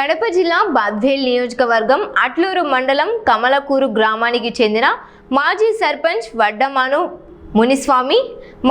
కడప జిల్లా బద్వేల్ నియోజకవర్గం అట్లూరు మండలం కమలకూరు గ్రామానికి చెందిన మాజీ సర్పంచ్ వడ్డమాను మునిస్వామి,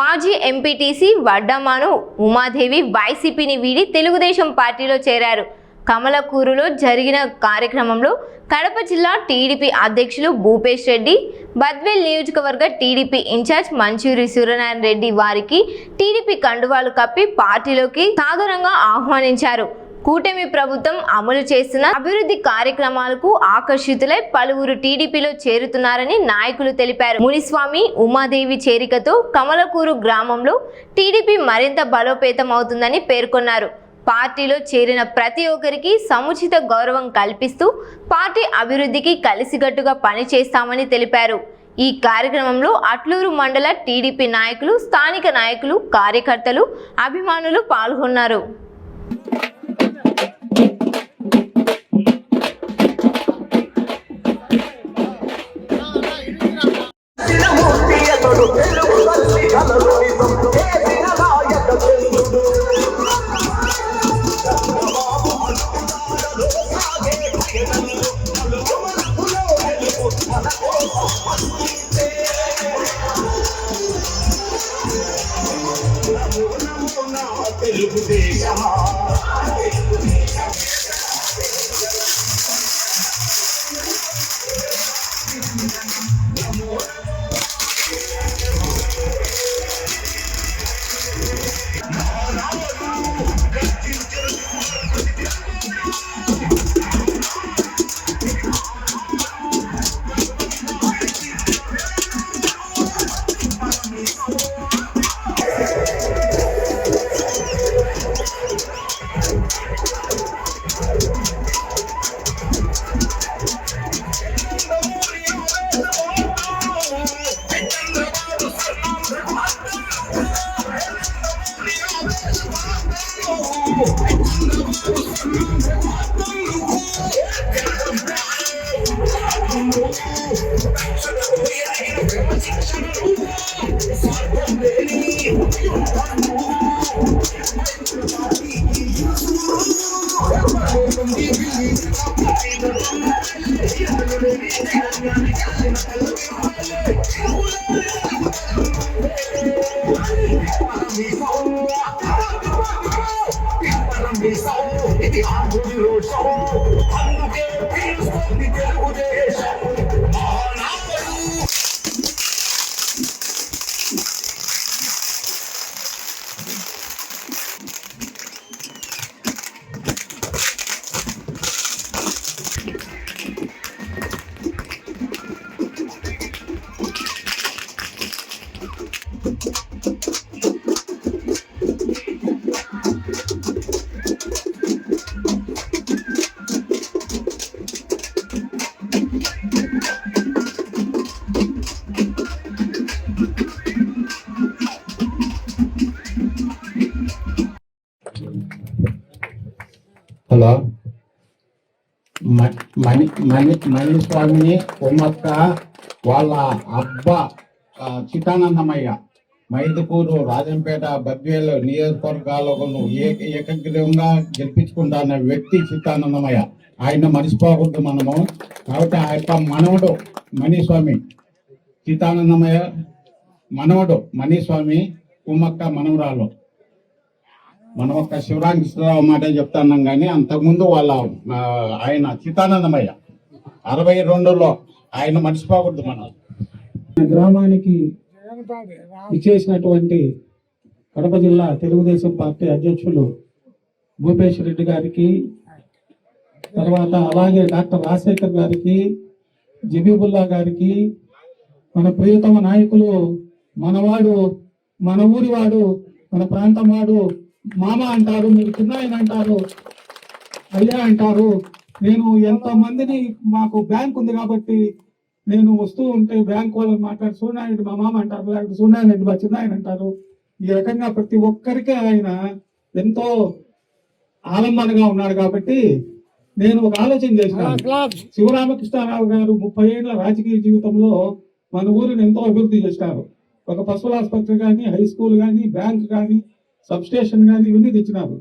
మాజీ ఎంపీటీసీ వడ్డమాను ఉమాదేవి వైసీపీని వీడి తెలుగుదేశం పార్టీలో చేరారు. కమలకూరులో జరిగిన కార్యక్రమంలో కడప జిల్లా టీడీపీ అధ్యక్షులు భూపేష్ రెడ్డి, బద్వేల్ నియోజకవర్గ టీడీపీ ఇన్ఛార్జ్ మంచూరి సూర్యనారాయణ రెడ్డి వారికి టీడీపీ కండువాలు కప్పి పార్టీలోకి సాదరంగా ఆహ్వానించారు. కూటమి ప్రభుత్వం అమలు చేస్తున్న అభివృద్ధి కార్యక్రమాలకు ఆకర్షితులై పలువురు టీడీపీలో చేరుతున్నారని నాయకులు తెలిపారు. మునిస్వామి, ఉమాదేవి చేరికతో కమలకూరు గ్రామంలో టీడీపీ మరింత బలోపేతం అవుతుందని పేర్కొన్నారు. పార్టీలో చేరిన ప్రతి ఒక్కరికి సముచిత గౌరవం కల్పిస్తూ పార్టీ అభివృద్ధికి కలిసికట్టుగా పనిచేస్తామని తెలిపారు. ఈ కార్యక్రమంలో అట్లూరు మండల టీడీపీ నాయకులు, స్థానిక నాయకులు, కార్యకర్తలు, అభిమానులు పాల్గొన్నారు. హలో, మణిస్వామిని ఉమ్మక్క వాళ్ళ అబ్బా చితానందమయ్య మైదుకూరు, రాజంపేట, బద్వేల్ నియోజకవర్గాలను ఏకగ్రీవంగా గెలిపించుకుంటున్న వ్యక్తి చితానందమయ్య. ఆయన మర్చిపోకూడదు మనము. కాబట్టి ఆ యొక్క మనవడు మణిస్వామి, చితానందమయ్య మనవడు మణిస్వామి, ఉమ్మక్క మనవరాలు. మనం ఒక శివరామకృష్ణరావు మాట చెప్తున్నాం కానీ అంతకుముందు వాళ్ళ ఆయన చితానందమయ్య 62లో ఆయన మర్చిపోకూడదు. మనం గ్రామానికి ఇచ్చేసినటువంటి కడప జిల్లా తెలుగుదేశం పార్టీ అధ్యక్షులు భూపేష్ రెడ్డి గారికి, తర్వాత అలాగే డాక్టర్ రాజశేఖర్ గారికి, జబీబుల్లా గారికి, మన ప్రియతమ నాయకులు, మనవాడు, మన ఊరివాడు, మన ప్రాంతం వాడు, మామ అంటారు, మీరు చిన్నాయన అంటారు, అయ్యా అంటారు. నేను ఎంతమందిని, మాకు బ్యాంక్ ఉంది కాబట్టి నేను వస్తూ ఉంటే బ్యాంక్ వాళ్ళని మాట్లాడి సూర్యనారాయణ మా మామ అంటారు, లేకపోతే సూర్యనారాయణ మా చిన్నాయన అంటారు. ఈ రకంగా ప్రతి ఒక్కరికే ఆయన ఎంతో ఆలంబనగా ఉన్నాడు. కాబట్టి నేను ఒక ఆలోచన చేసినాను. శివరామకృష్ణారావు గారు 30 ఏళ్ల రాజకీయ జీవితంలో మన ఊరిని ఎంతో అభివృద్ధి చేసినారు. ఒక పశువుల ఆసుపత్రి కానీ, హై స్కూల్ కానీ, బ్యాంక్ కానీ, సబ్ స్టేషన్ కానీ ఇవన్నీ తెచ్చినారు.